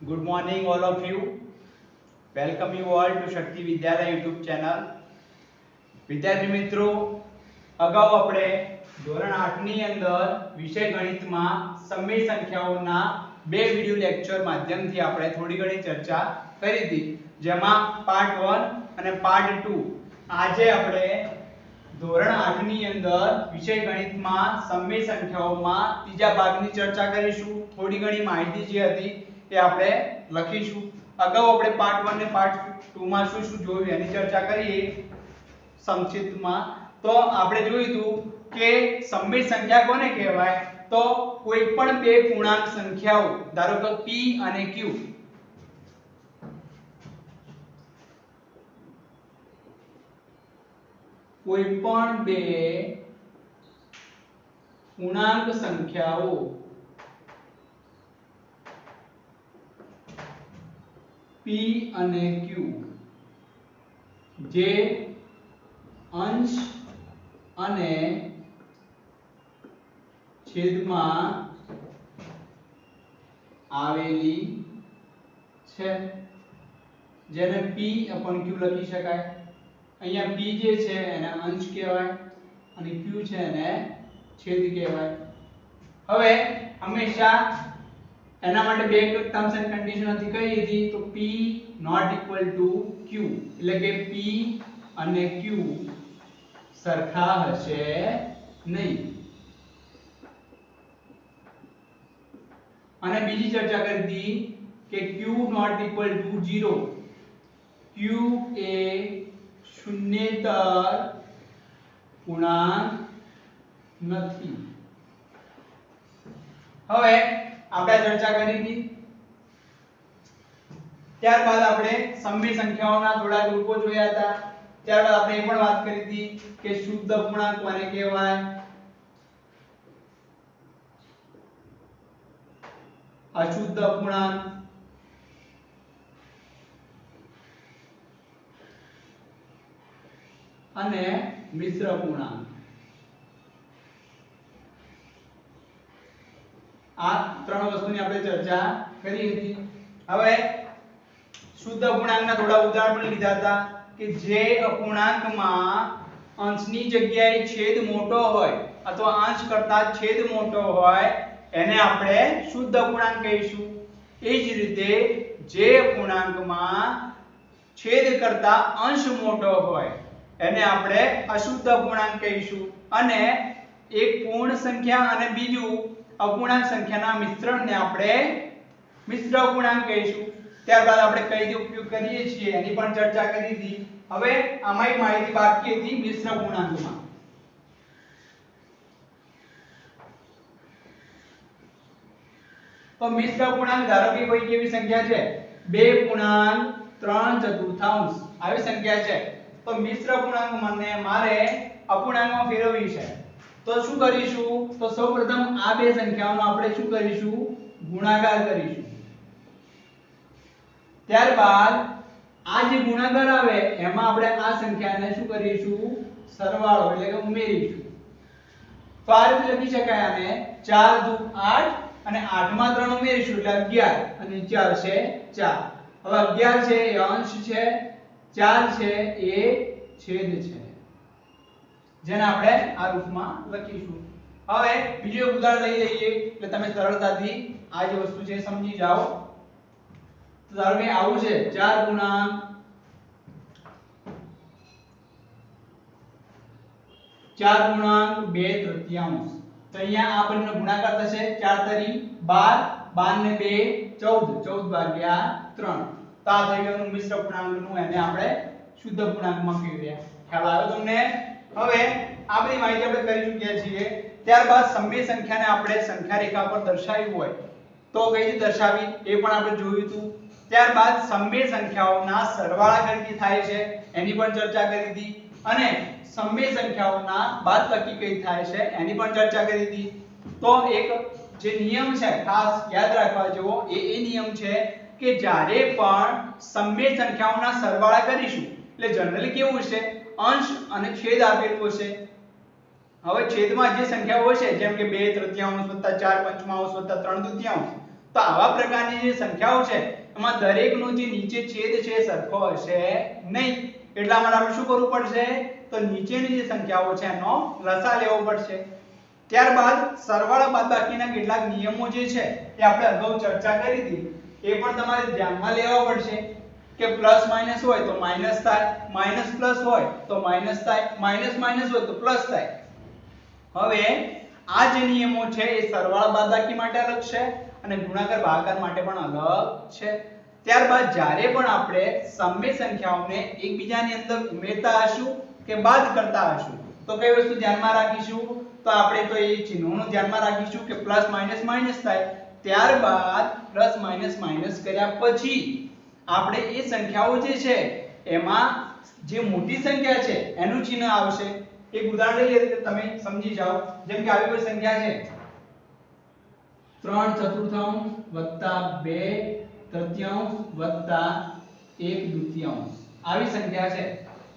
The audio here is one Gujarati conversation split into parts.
Good morning, all of you. Welcome you all to Shakti Vidyalaya YouTube channel. વિદ્યાર્થી મિત્રો, અગાઉ આપણે ધોરણ 8 ની અંદર વિષય ગણિતમાં સમય સંખ્યાઓના બે વિડિયો લેક્ચર માધ્યમથી આપણે થોડી ઘણી ચર્ચા કરી હતી, જેમાં પાર્ટ 1 અને પાર્ટ 2. આજે આપણે ધોરણ 8 ની અંદર વિષય ગણિતમાં સમય સંખ્યાઓમાં ત્રીજા ભાગની ચર્ચા કરીશું. થોડી ઘણી માહિતી જે હતી એ આપણે લખીશું. અગાઉ આપણે પાર્ટ 1 ને પાર્ટ 2 માં શું શું જોયું એની ચર્ચા કરીએ સંક્ષિપ્તમાં. તો આપણે જોયું હતું કે સમય સંખ્યા કોને કહેવાય? તો કોઈ પણ બે પૂર્ણાંક સંખ્યાઓ, ધારો કે p અને q, કોઈ પણ બે પૂર્ણાંક સંખ્યાઓ p અને q જે અંશ અને છેદમાં આવેલી છે, જેને p/q લખી શકાય. અહીંયા p જે છે એને અંશ કહેવાય અને q છે એને છેદ કહેવાય. હવે હંમેશા એના માટે બે ટર્મ્સ એન્ડ કન્ડિશન હતી. કઈ હતી? તો p = q, એટલે કે p અને q સરખા હશે નહીં. અને બીજી ચર્ચા કરી હતી કે q ≠ 0, q એ શૂન્યેતર પૂર્ણાંક નથી. હવે આપણે ચર્ચા કરી હતી. ત્યારબાદ આપણે સમય સંખ્યાઓના થોડા ગ્રુપો જોયા હતા. ત્યારબાદ આપણે એ પણ વાત કરી હતી કે શુદ્ધ અપૂર્ણાંક કોને કહેવાય, અશુદ્ધ અપૂર્ણાંક, અને મિશ્ર અપૂર્ણાંક. આ ત્રણ વસ્તુની આપણે ચર્ચા કરી હતી. હવે શુદ્ધ અપૂર્ણાંકના થોડા ઉદાહરણ પણ લીધા હતા કે જે અપૂર્ણાંકમાં અંશની જગ્યાએ છેદ મોટો હોય અથવા અંશ કરતા છેદ મોટો હોય એને આપણે શુદ્ધ અપૂર્ણાંક કહીશું. એ જ રીતે જે અપૂર્ણાંકમાં છેદ કરતા અંશ મોટો હોય એને આપણે અશુદ્ધ અપૂર્ણાંક કહીશું. અને એક પૂર્ણ સંખ્યા અને બીજું અપૂર્ણાંક સંખ્યાના મિશ્રણને આપણે મિશ્ર અપૂર્ણાંક કહીશું. ત્યારબાદ આપણે કઈ રીતે ઉપયોગ કરીએ છીએ એની પણ ચર્ચા કરી હતી. હવે આમાં એક માહિતી બાકી હતી મિશ્ર અપૂર્ણાંકમાં. તો મિશ્ર અપૂર્ણાંક ધારો કે કોઈ કેવી સંખ્યા છે 2.3/4 આવી સંખ્યા છે. તો મિશ્ર અપૂર્ણાંક મારે અપૂર્ણાંકમાં ફેરવવી છે. તો શું કરીશું? તો સૌપ્રથમ આ બે સંખ્યાઓનો આપણે શું કરીશું? ગુણાકાર કરીશું. ત્યારબાદ આ જે ગુણાકાર આવે એમાં આપણે આ સંખ્યાને શું કરીશું? સરવાળો એટલે કે ઉમેરીશું. તો આ રીતે લખી શકાય. આને 4 દુ 8 અને 8 માં 3 ઉમેરીશું એટલે 11 અને 4 છે 4. હવે 11 છે એ અંશ છે, 4 છે એ છેદ છે, જેને આપણે આ રૂપમાં લખીશું. હવે બીજું એક ઉદાહરણ લઈ લઈએ એટલે તમે સરળતાથી આ જે વસ્તુ છે સમજી જાઓ. તો ધારો કે આવું છે 4 ગુણાંક 2/3. તો અહીંયા આ બંનેનો ગુણાકાર થશે 4 તરી 12, 12 ને 2 14, 14 / 3. તો આ થઈ ગયું મિશ્ર અપૂર્ણાંકનું, એને આપણે શુદ્ધ અપૂર્ણાંકમાં ફેરવ્યા. ખ્યાલ આવ્યો તમને? હવે આ બધી માહિતી આપણે કરી ચૂક્યા છીએ. ત્યારબાદ સમય સંખ્યાને આપણે સંખ્યા રેખા પર દર્શાવી હોય તો કઈ રીતે દર્શાવી એ પણ આપણે જોયું હતું. ત્યારબાદ સમય સંખ્યાઓના સરવાળા કઈ રીતે થાય છે એની પણ ચર્ચા કરી હતી. અને સમય સંખ્યાઓના બાદબાકી કઈ થાય છે એની પણ ચર્ચા કરી હતી. તો એક જે નિયમ છે ખાસ યાદ રાખવા જેવો એ નિયમ છે કે જ્યારે પણ સમય સંખ્યાઓના સરવાળા કરીશું એટલે જનરલી કેવું છે? અંશ અને છેદ આપેલું હશે. હવે છેદમાં જે સંખ્યાઓ છે જેમ કે 2/3 + 4/5 + 3/4 તો આવા પ્રકારની જે સંખ્યાઓ છે એમાં દરેકનો જે નીચે છેદ છે એ સરખો હશે નહીં, એટલા માટે આપણે શું કરવું પડશે, તો નીચેની જે સંખ્યાઓ છે એનો લસા લેવો પડશે. ત્યારબાદ સરવાળા બાદબાકીના કેટલાક નિયમો જે છે એ આપણે અગાઉ ચર્ચા કરી હતી, એ પણ તમારે ધ્યાનમાં લેવા પડશે કે પ્લસ માઈનસ હોય તો માઈનસ થાય, માઈનસ પ્લસ હોય તો માઈનસ થાય, માઈનસ માઈનસ હોય તો પ્લસ થાય. હવે આ જે નિયમો છે એ સરવાળા બાદબાકી માટે અલગ છે અને ગુણાકાર ભાગાકાર માટે પણ અલગ છે. ત્યારબાદ જ્યારે પણ આપણે સમય સંખ્યાઓને એકબીજાની અંદર ઉમેરતા હશું કે બાદ કરતા હશું તો કઈ વસ્તુ ધ્યાનમાં રાખીશું, તો આપણે તો એ ચિહ્નોનું ધ્યાનમાં રાખીશું કે પ્લસ માઈનસ માઈનસ થાય, ત્યારબાદ પ્લસ માઈનસ માઈનસ કર્યા પછી આપણે એ સંખ્યાઓ જે છે એમાં જે મોટી સંખ્યા છે એનું ચિહ્ન આવશે. એક ઉદાહરણ લઈએ તો તમે સમજી જાઓ. જેમ કે આવી કોઈ સંખ્યા છે 3 ચતુર્થાંશ વત્તા 2 તૃતીયાંશ વત્તા 1 દ્વિતીયાંશ આવી સંખ્યા છે.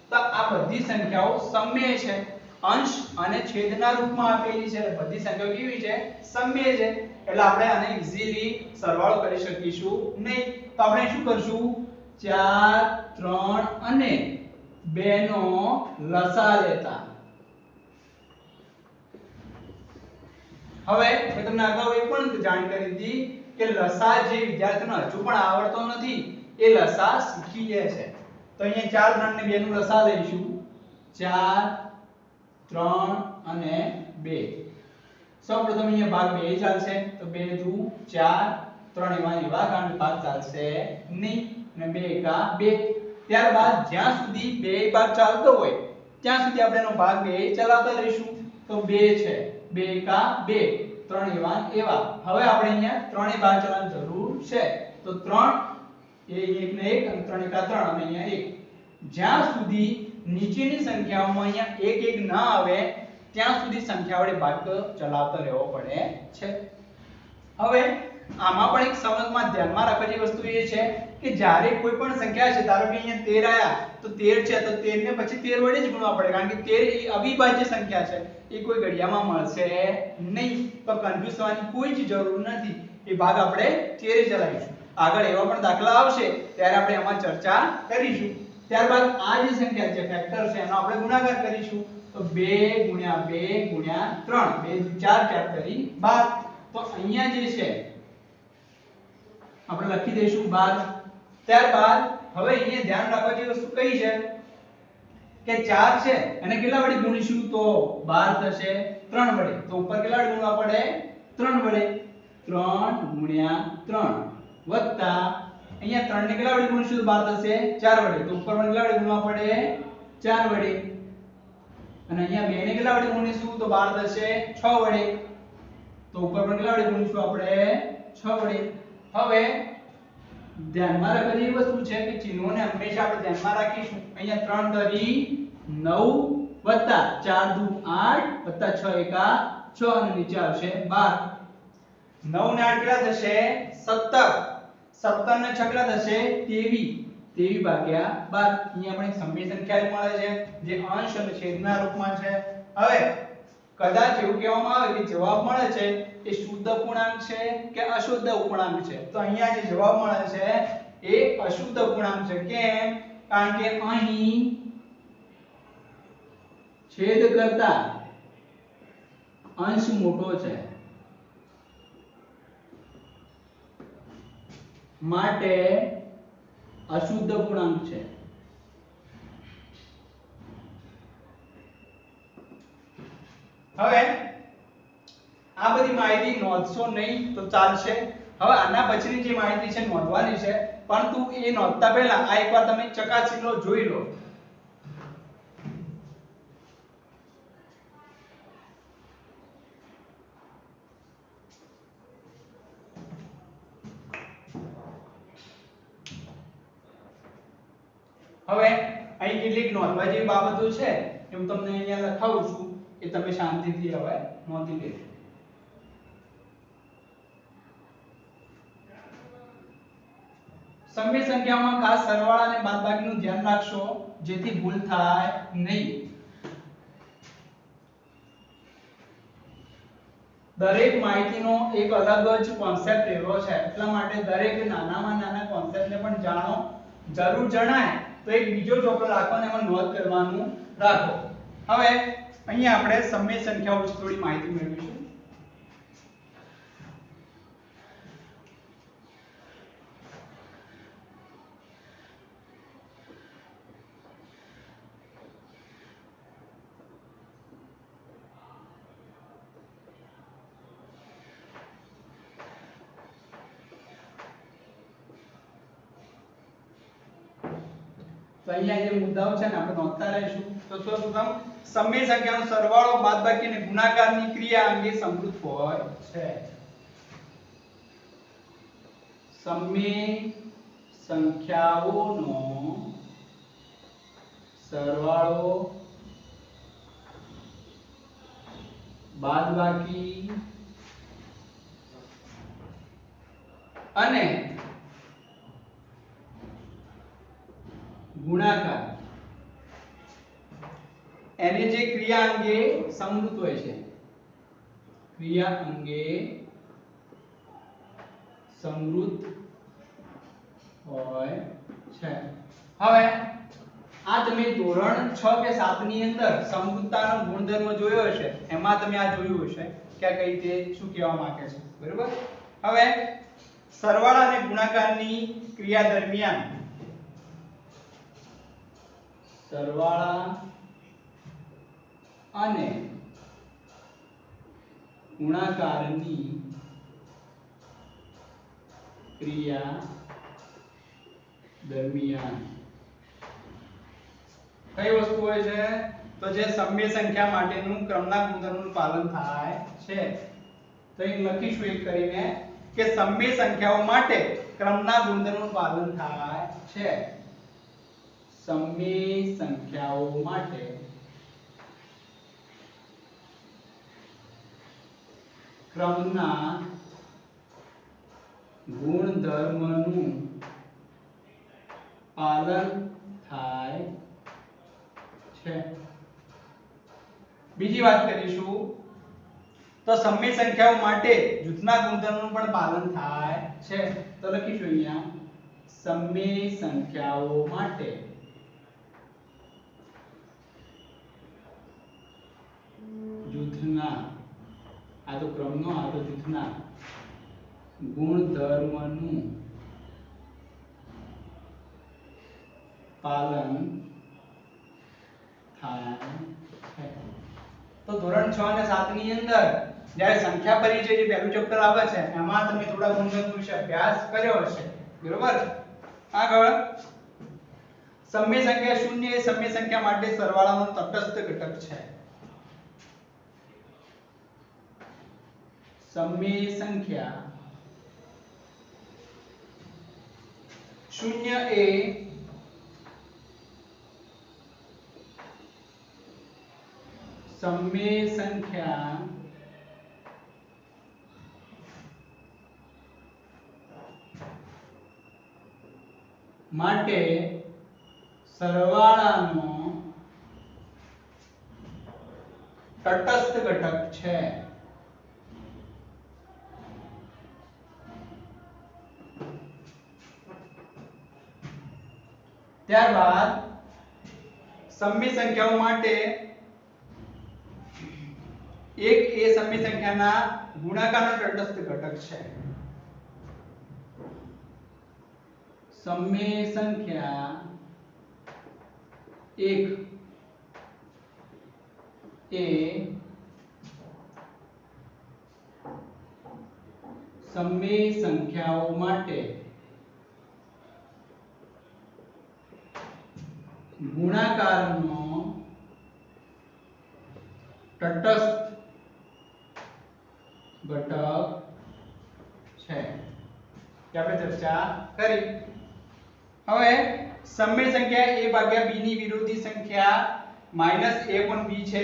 તો આ બધી સંખ્યાઓ સમય છે, અંશ અને છેદના રૂપમાં આપેલી છે. બધી સંખ્યાઓ કેવી છે, સમય છે, એટલે આપણે આને ઈઝીલી સરવાળો કરી શકીશું નહીં. તો આપણે શું કરશું, 4 3 અને 2 નો લસા લેતા. હવે મેં તમને અગાઉ એ પણ જાણકારી દીધી કે લસા જે વિદ્યાર્થીઓને હજુ પણ આવડતો નથી એ લસા શીખી જાય છે. તો અહીંયા 4 3 ને 2 નું લસા લઈશું. 4 3 અને 2. સૌપ્રથમ અહીંયા ભાગ 2 ચાલશે તો 2 દુ 4, 3 એવા કારણ ભાગ ચાલશે નહીં અને 2 એકા 2. ત્યારબાદ જ્યાં સુધી 2 ભાગ ચાલતો હોય ત્યાં સુધી આપણે એનો ભાગ 2 ચલાવતા રહીશું. તો 2 છે, 2 એકા 2, 3 એવા. હવે આપણે અહીંયા 3 ભાગ ચલાવવાની જરૂર છે. તો 3 એ 1 ને 1 અને 3 એકા 3 અને અહીંયા 1. જ્યાં સુધી નીચેની સંખ્યાઓમાં અહીંયા 1 1 ના આવે ત્યાં સુધી સંખ્યા વડે ભાગ ચલાવતો રહેવો પડે છે. હવે આમાં પણ એક સમજમાં ધ્યાનમાં રાખવા જેવી વસ્તુ એ છે કે જ્યારે કોઈ પણ સંખ્યા છે, ધારો કે અહીંયા 13 આયા તો 13 છે તો 13 ને પછી 13 વડે જ ગુણવા પડે, કારણ કે 13 એ અવિભાજ્ય સંખ્યા છે, એ કોઈ ઘડિયામાં મળશે નહીં. તો કન્ફ્યુઝ થવાની કોઈ જ જરૂર નથી, એ ભાગ આપણે 13 ચલાવીશું. આગળ એવા પણ દાખલા આવશે ત્યારે આપણે એમાં ચર્ચા કરીશું. ત્યારબાદ આ જે સંખ્યા છે ફેક્ટર છે એનો આપણે ગુણાકાર કરીશું. તો 2 ગુણ્યા 2 ગુણ્યા 3, 2 4 4 કરી 12. તો અહીંયા જે છે આપણે લખી દઈશું 12. ત્યારબાદ હવે અહીંયા ધ્યાન રાખવા જેવી વસ્તુ કઈ છે કે 4 છે એને કેટલા વડે ગુણીશું તો 12 થશે 3 વડે. તો ઉપર કેટલા વડે ગુણવા પડે, 3 વડે. 3 ગુણ્યા 3 વત્તા અહીંયા 3 ને કેટલા વડે ગુણીશું તો 12 થશે 4 વડે. તો ઉપર કેટલા વડે ગુણવા પડે, 4 વડે. અને અહીંયા 2 ને કેટલા વડે ગુણીશું તો 12 થશે 6 વડે. તો ઉપર પણ કેટલા વડે ગુણીશું આપણે, 6 વડે. હવે ધ્યાનમાં રાખવા જેવી વસ્તુ છે કે ચિહ્નોને હંમેશા આપણે ધ્યાનમાં રાખીશું. અહીંયા 3 તરી 9 વત્તા 4 દુ 8 વત્તા 6 એકા 6 અને નીચે આવશે 12. 9 ને 8 કેટલા થશે 17. 17 ને 6 કેટલા થશે 23. 23 ભાગ્યા 12. અહીંયા આપણે સમય સંખ્યા મળે છે જે અંશ અને છેદના રૂપમાં છે. હવે કદાચ એવું કહેવામાં આવે કે જવાબ મળે છે એ શુદ્ધ અપૂર્ણાંક છે કે અશુદ્ધ અપૂર્ણાંક છે, તો અહીંયા જે જવાબ મળે છે એ અશુદ્ધ અપૂર્ણાંક છે. કેમ? કારણ કે અહીં છેદ કરતા અંશ મોટો છે માટે અશુદ્ધ અપૂર્ણાંક છે. હવે આ બધી માહિતી નોંધશો નહીં તો ચાલશે. હવે આના પછીની જે માહિતી છે નોંધવાની છે, પરંતુ એ નોંધતા પહેલા આ એકવાર તમે ચકાસી લો, જોઈ લો. હવે અહીં કેટલીક નોંધવા જેવી બાબતો છે એ હું તમને અહીંયા લખાવું છું, એ તમે શાંતિથી હવે નોંધી લેજો. સમય સંખ્યામાં ખાસ સરવાળા અને બાદબાકીનું ધ્યાન રાખશો જેથી ભૂલ થાય નહીં. દરેક માહિતીનો એક અલગ જ કોન્સેપ્ટ રહેલો છે, એટલા માટે દરેક નાનામાં નાના કોન્સેપ્ટને પણ જાણો. જરૂર જણાય તો એક બીજો ચોપડો રાખો અને એમાં નોંધ કરવાનું રાખો. હવે અહીંયા આપણે સમય સંખ્યાઓ વિશે થોડી માહિતી મેળવીશું. તો અહીંયા જે મુદ્દાઓ છે ને આપણે નોંધતા રહીશું. તો સૌપ્રથમ સમય સંખ્યાનો સરવાળો, બાદબાકી અને ગુણાકારની ક્રિયા અંગે સમૃદ્ધ હોય છે. સમય સંખ્યાઓનો સરવાળો, બાદબાકી અને ગુણાકાર એને જે ક્રિયા અંગે સમૃદ્ધ હોય છે, ક્રિયા અંગે સમૃદ્ધ હોય છે. હવે આ તમે ધોરણ 6 કે 7 ની અંદર સમૃદ્ધતાનો ગુણધર્મ જોયો હશે, એમાં તમે આ જોયું હશે કે આ કઈ રીતે શું કહેવા માંગે છે, બરોબર. હવે સરવાળા અને ગુણાકારની ક્રિયા દરમિયાન સરવાળા અને ગુણાકારની ક્રિયા દરમિયાન કઈ વસ્તુ હોય છે? તો જે સમય સંખ્યા માટેનું ક્રમના ગુણધર્મનું પાલન થાય છે. તો એક લખીશું એક કરીને કે સમય સંખ્યાઓ માટે ક્રમના ગુણધર્મનું પાલન થાય છે. સમય સંખ્યાઓ માટે ક્રમના ગુણધર્મનું પાલન થાય છે. બીજી વાત કરીશું તો સમય સંખ્યાઓ માટે જૂથના ગુણધર્મનું પણ પાલન થાય છે. તો લખીશું અહીંયા સમય સંખ્યાઓ માટે જૂથના, આ તો ક્રમનો, આ તો જૂથના ગુણધર્મનું પાલન થાય છે. તો ધોરણ 6 અને 7 ની અંદર જ્યારે સંખ્યા પરિચય જે પહેલું ચેપ્ટર આવે છે એમાં તમે થોડા ગુણધર્મો વિશે અભ્યાસ કર્યો હશે, બરોબર. આગળ સમય સંખ્યા શૂન્ય એ સમય સંખ્યા માટે સરવાળાનો તટસ્થ ઘટક છે. સમય સંખ્યા શૂન્ય એ સમય સંખ્યા માટે સરવાળાનો તટસ્થ ઘટક છે. ત્યારબાદ સમય સંખ્યાઓ માટે એક એ સમય સંખ્યાના ગુણાકારનો તટસ્થ ઘટક છે. સમય સંખ્યા એક એ સમય સંખ્યાઓ માટે ગુણાકારનો તટસ્થ ઘટક છે કે આપણે ચર્ચા કરી. હવે સમય સંખ્યા a ભાગ્યા b ની વિરોધી સંખ્યા માઈનસ a પણ b છે,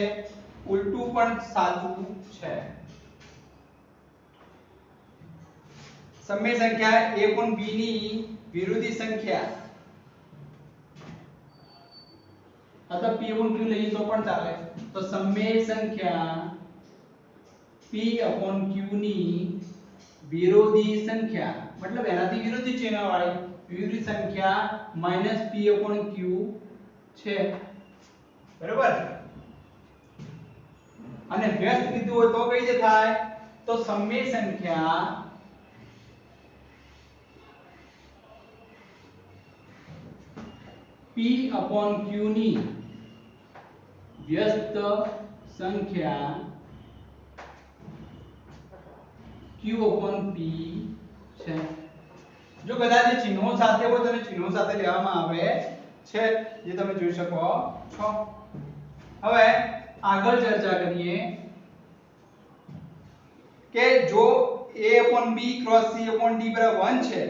ઉલટું પણ સાચું છે. સમય સંખ્યા a પણ b ની વિરોધી સંખ્યા અથવા p1 q લઈએ તો પણ ચાલે. તો સમય સંખ્યા p upon q ની વિરોધી સંખ્યા मतलब એનાથી વિરોધી ચિહ્ન વાળી વિરોધી સંખ્યા માઈનસ p upon q છે બરોબર અને વ્યસ્ત કીધું હોય તો કઈ રીતે થાય તો સમય સંખ્યા p upon q ની વ્યસ્ત સંખ્યા q upon p છે જો કદાચ ચિહ્નો સાથે હોય તો ચિહ્નો સાથે લેવામાં આવે છે જે તમે જોઈ શકો છો હવે આગળ ચર્ચા કરીએ કે જો a upon b cross c upon d બરાબર 1 છે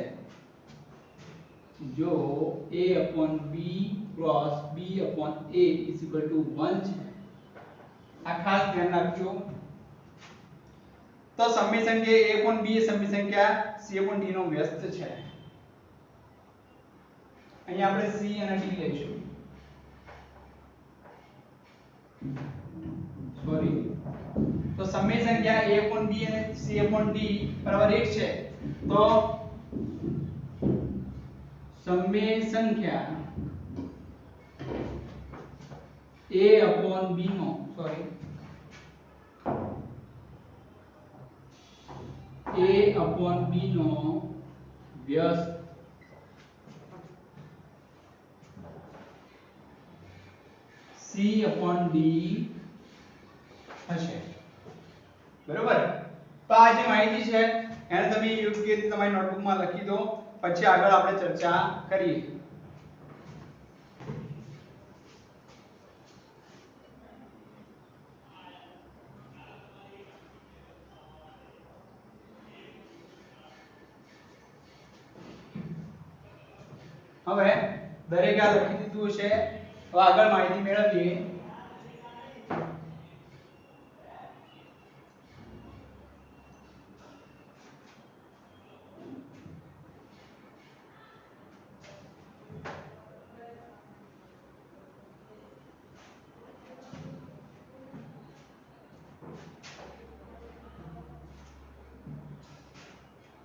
જો a upon b cross b upon a is equal to 1 છે આ ખાસ ધ્યાન રાખજો તો સમય સંખ્યા a upon b એ સમય સંખ્યા c upon d નો વ્યસ્ત છે અહીંયા આપણે c અને d લઈશું સોરી तो समय संख्या a upon b અને c upon d बराबर 1 છે तो समय संख्या a upon b નો સોરી a upon b નો વ્યસ્ત c upon d હશે બરોબર તો આ જે માહિતી છે એને તમે યોગ્ય રીતે તમારી નોટબુકમાં લખી દો પછી આગળ આપણે ચર્ચા કરીએ હવે દરેકે આ લખી દીધું છે હવે આગળ માહિતી મેળવીએ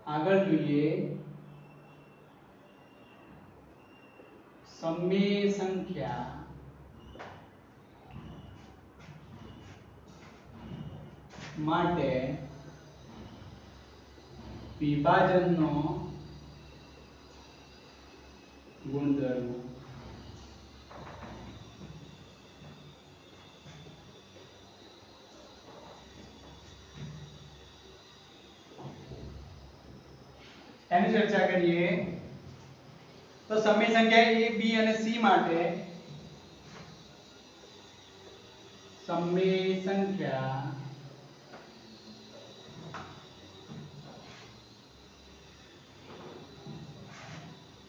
આગળ જોઈએ સમય સંખ્યા માટે વિભાજનનો ગુણધર્મ એની ચર્ચા કરીએ तो समय संख्या a b અને c માટે समय संख्या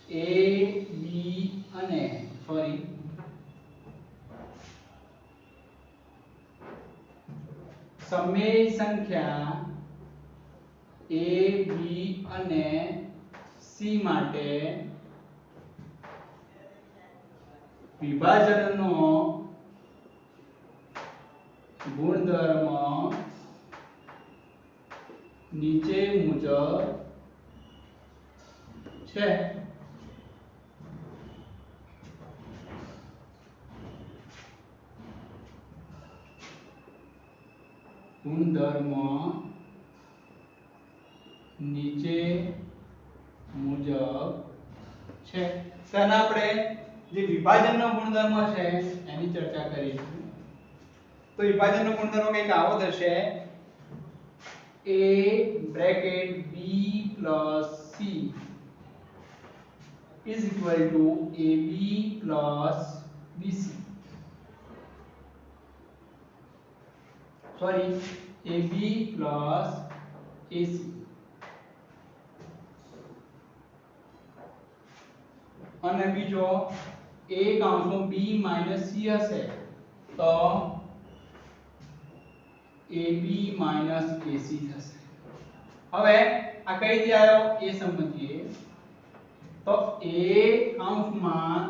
a b અને સોરી समय संख्या a b અને c માટે વિભાજનનો ગુણધર્મ નીચે મુજબ છે ગુણધર્મ નીચે મુજબ છે તેના આપણે જે વિભાજનનો ગુણધર્મ છે એની ચર્ચા કરીશું તો વિભાજનનો ગુણધર્મ કંઈક આવો થશે a bracket b plus c is equal to ab plus bc sorry ab plus ac અને બીજો a કાઉન્સમાં b minus c હશે તો ab minus ac થશે હવે આ કઈ રીતે આવ્યો એ સમજીએ તો a કાઉન્સમાં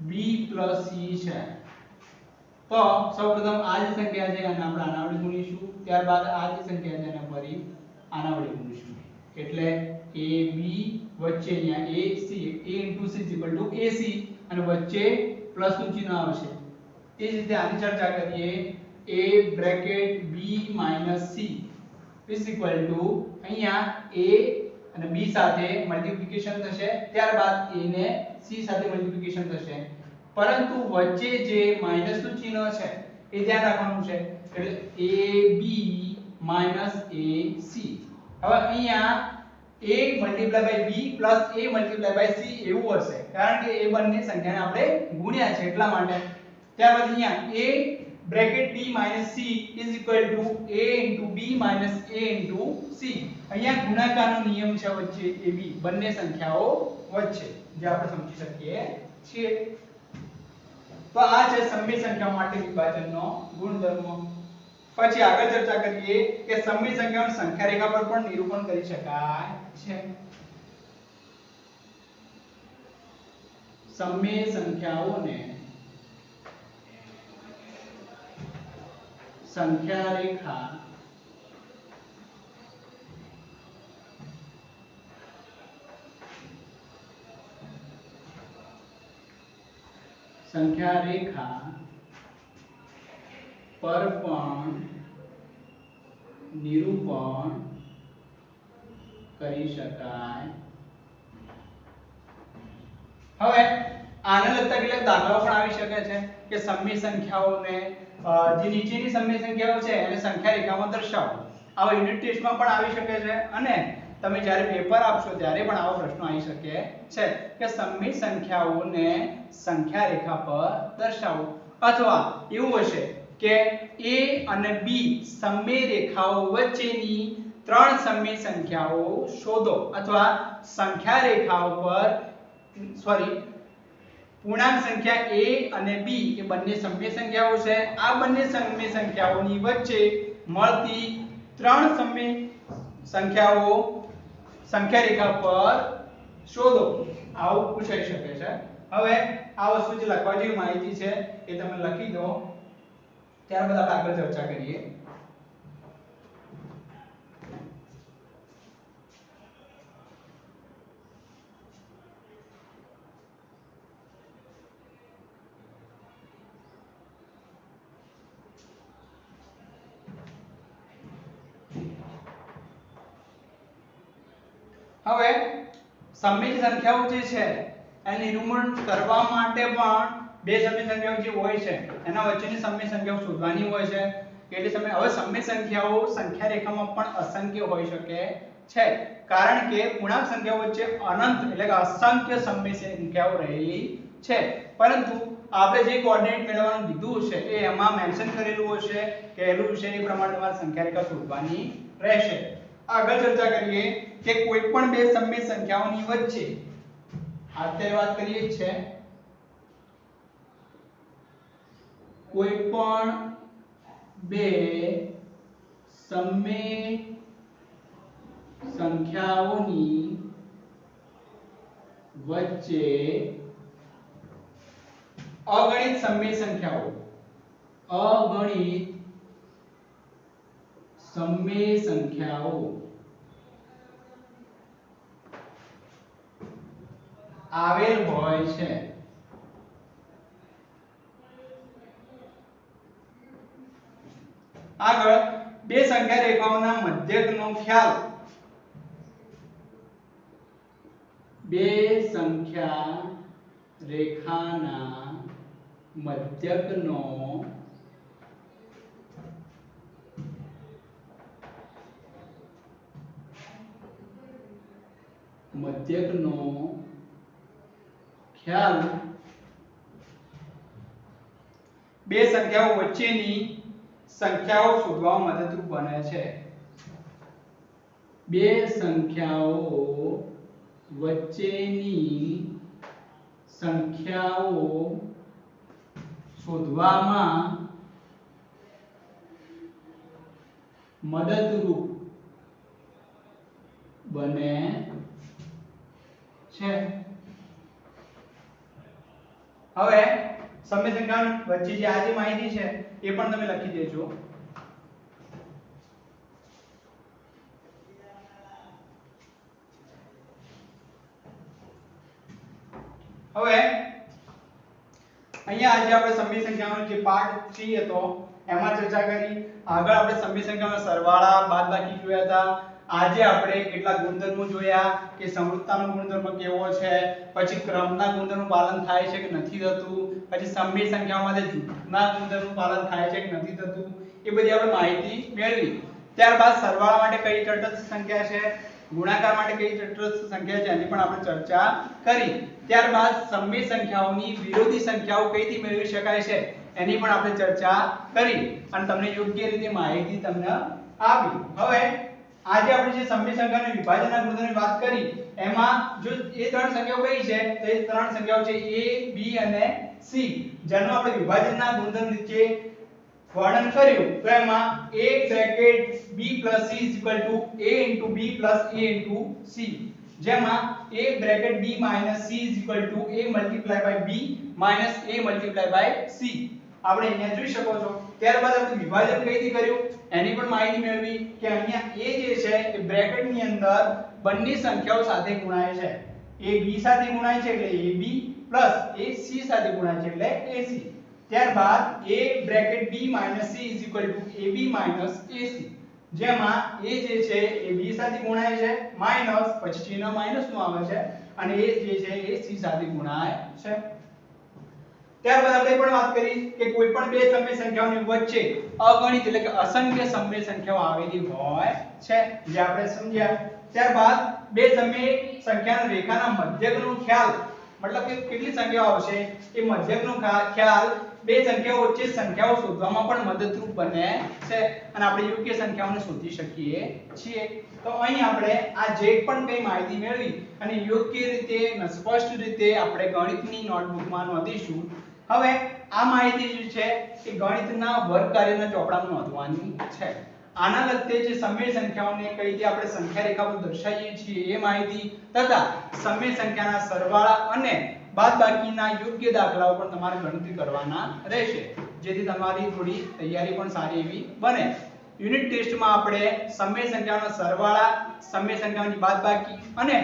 b plus c છે તો સૌપ્રથમ આ જે સંખ્યા છે અને આપણે આના વડે ગુણીશું ત્યારબાદ આ જે સંખ્યા છે એને ફરી આના વડે ગુણીશું એટલે AB વચ્ચે અહીંયા AC A * C = AC અને વચ્ચે પ્લસ નું ચિહ્ન આવશે એ જ રીતે આની ચર્ચા કરીએ A બ્રેકેટ B - C અહીંયા A અને B સાથે મલ્ટીપ્લિકેશન થશે ત્યારબાદ A ને C સાથે મલ્ટીપ્લિકેશન થશે પરંતુ વચ્ચે જે માઈનસ નું ચિહ્ન છે એ ધ્યાન રાખવાનું છે એટલે AB - AC હવે અહીંયા A × B A × C એવું હશે કારણ કે એ બંને સંખ્યાને આપણે ગુણ્યા છે એટલા માટે ત્યારબાદ અહીંયા A bracket B - C A * B - A * C અહીંયા ગુણાકારનો નિયમ છે વચ્ચે AB બંને સંખ્યાઓ વચ્ચે જે આપણે સમજી શકીએ છીએ તો આ છે સમય સંખ્યાઓ માટે વિભાજનનો ગુણધર્મ પછી આગળ ચર્ચા કરીએ કે સમય સંખ્યાઓની સંખ્યા રેખા પર પણ નિરૂપણ કરી શકાય છે સમય સંખ્યાઓને સંખ્યા રેખા પર પણ નિરૂપણ કરી શકાય હવે આને લગતા કેટલાક દાખલાઓ પણ આવી શકે છે કે સમય સંખ્યાઓને જે નીચેની સમય સંખ્યાઓ છે એને સંખ્યા રેખામાં દર્શાવો આવા યુનિટ ટેસ્ટમાં પણ આવી શકે છે અને તમે જ્યારે પેપર આપશો ત્યારે પણ આવા પ્રશ્નો આવી શકે છે કે સમય સંખ્યાઓને સંખ્યા રેખા પર દર્શાવો અથવા એવું હશે કે A અને B સમય રેખાઓ વચ્ચેની ત્રણ સમય સંખ્યાઓ શોધો અથવા સંખ્યા રેખાઓ પર પૂર્ણાંક સંખ્યા A અને B એ બંને સમય સંખ્યાઓ છે આ બંને સમય સંખ્યાઓની વચ્ચે મળતી ત્રણ સમય સંખ્યાઓ સંખ્યા રેખા પર શોધો આવું પૂછાઈ શકે છે હવે આ વસ્તુ જે લખવા જેવી માહિતી છે એ તમે લખી દો ત્યારબાદ આપણે આગળ ચર્ચા કરીએ હવે સમય સંખ્યાઓ જે છે એને નિરૂપણ કરવા માટે પણ બે સમય સંખ્યાઓ જે હોય છે એના વચ્ચેની સમય સંખ્યાઓ શોધવાની હોય છે એટલે સમય હવે સમય સંખ્યાઓ સંખ્યા રેખામાં પણ અસંખ્ય હોઈ શકે છે કારણ કે પૂર્ણાંક સંખ્યાઓ વચ્ચે અનંત એટલે કે અસંખ્ય સમય સંખ્યાઓ રહેલી છે પરંતુ આપણે જે કોઓર્ડિનેટ મેળવવાનું કીધું છે એ એમાં મેન્શન કરેલું હશે કહેલું છે એ પ્રમાણે તમારે સંખ્યા રેખા શોધવાની રહેશે આગળ ચર્ચા કરીએ કે કોઈ પણ બે સમય સંખ્યાઓની વચ્ચે અત્યારે વાત કરીએ છે કોઈ પણ બે સમય સંખ્યાઓની વચ્ચે અગણિત સમય સંખ્યાઓ આવેલ હોય છે આગળ બે સંખ્યા રેખાઓના મધ્યકનો ખ્યાલ બે સંખ્યા રેખાના મધ્યકનો ખ્યાલ બે સંખ્યાઓ વચ્ચેની સંખ્યાઓ શોધવામાં મદદરૂપ બને છે બે સંખ્યાઓ વચ્ચેની સંખ્યાઓ શોધવામાં મદદરૂપ બને છે હવે સમય સંખ્યાઓ વચ્ચે જે આ જે માહિતી છે એ પણ તમે લખી દેજો હવે અહીંયા આજે આપણે સમય સંખ્યાનો જે પાઠ 3 હતો એમાં ચર્ચા કરી. આગળ આપણે સમય સંખ્યામાં સરવાળા બાદબાકી જોયા હતા. આજે આપણે કેટલાક ગુણધર્મો જોયા કે સમૃદ્ધતાનો ગુણધર્મ કેવો છે, પછી ક્રમના ગુણધર્મનું પાલન થાય છે કે નથી થતું, પછી સમય સંખ્યાઓમાં જૂથના ગુણધર્મનું પાલન થાય છે કે નથી થતું, એ બધી આપણે માહિતી મેળવી. ત્યારબાદ સરવાળા માટે કઈ તટસ્થ સંખ્યા છે, ગુણાકાર માટે કઈ તટસ્થ સંખ્યા છે એની પણ આપણે ચર્ચા કરી. ત્યારબાદ સમય સંખ્યાઓની વિરોધી સંખ્યાઓ કઈથી મેળવી શકાય છે એની પણ આપણે ચર્ચા કરી અને તમને યોગ્ય રીતે માહિતી તમને આપી. હવે આજે આપણે જે સમય સંખ્યાના વિભાજનના ગુણધર્મની વાત કરી એમાં જો એ ત્રણ સંખ્યાઓ કઈ છે તો એ ત્રણ સંખ્યાઓ છે a b અને c, જેનો આપણે વિભાજનના ગુણધર્મ રીતે વર્ણન કર્યું. તો એમાં a bracket b c a b a c, જેમાં a bracket b c a b c આપણે અહીંયા જોઈ શકો છો. ત્યારબાદ આપણે વિભાજન કઈથી કર્યું એની પણ માહિતી મેળવી કે અહીંયા a જે છે એ બ્રેકેટ ની અંદર બંને સંખ્યાઓ સાથે ગુણાય છે. a b સાથે ગુણાય છે એટલે ab પ્લસ a c સાથે ગુણાય છે એટલે ac. ત્યારબાદ a bracket b c ab ac, જેમાં a જે છે એ b સાથે ગુણાય છે માઈનસ પછી ચિહ્ન માઈનસ નું આવે છે અને a જે છે એ c સાથે ગુણાય છે. ત્યારબાદ આપણે પણ વાત કરી કે કોઈ પણ બે સમય સંખ્યાઓની વચ્ચે અગણિત એટલે કે અસંખ્ય સમય સંખ્યાઓ આવેલી હોય છે જે આપણે સમજ્યા. ત્યારબાદ બે સમય સંખ્યાના રેખાના મધ્યકનો ખ્યાલ મતલબ કે કેટલી સંખ્યાઓ આવશે એ મધ્યકનો ખ્યાલ બે સંખ્યાઓ વચ્ચે સંખ્યાઓ શોધવામાં પણ મદદરૂપ બને છે અને આપણે યોગ્ય સંખ્યાઓને શોધી શકીએ છીએ. તો અહીં આપણે આ જે પણ કઈ માહિતી મેળવી અને યોગ્ય રીતે અને સ્પષ્ટ રીતે આપણે ગણિતની નોટબુકમાં નોંધીશું. હવે આ માહિતી જે છે એ ગણિતના વર્ગ કાર્યના ચોપડામાં નોંધવાની છે. આના લગતે જે સમય સંખ્યાઓને કઈ રીતે આપણે સંખ્યા રેખા પર દર્શાવીએ છીએ એ માહિતી તથા સમય સંખ્યાના સરવાળા અને બાદબાકીના યોગ્ય દાખલાઓ પણ તમારે ગણતરી કરવાના રહેશે, જેથી તમારી થોડી તૈયારી પણ સારી એવી બને. યુનિટ ટેસ્ટમાં આપણે સમય સંખ્યાઓના સરવાળા, સમય સંખ્યાઓની બાદબાકી અને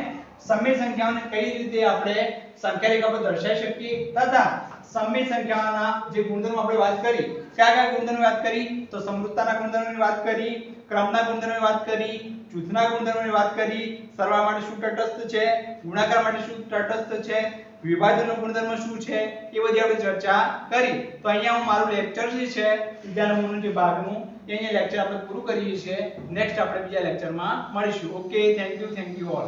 સમય સંખ્યાઓને કઈ રીતે આપણે સંખ્યા રેખા પર દર્શાવી શકીએ તથા સમય સંખ્યાઓના જે ગુણધર્મો આપણે વાત કરી, કયા ગુણધર્મોની વાત કરી તો સમૃદ્ધતાના ગુણધર્મોની વાત કરી, ક્રમના ગુણધર્મોની વાત કરી, જૂથના ગુણધર્મોની વાત કરી, સરવાળા માટે શું તટસ્થ છે, ગુણાકાર માટે શું તટસ્થ છે, વિભાજનનો ગુણધર્મ શું છે એ બધી આપણે ચર્ચા કરી. તો અહીંયા હું મારું લેક્ચર જે છે વિદ્યા નમૂનાનું જે ભાગનું એ અહીંયા લેક્ચર આપણે પૂરું કરીએ છીએ. નેક્સ્ટ આપણે બીજા લેક્ચરમાં મળીશું. Okay, thank you all.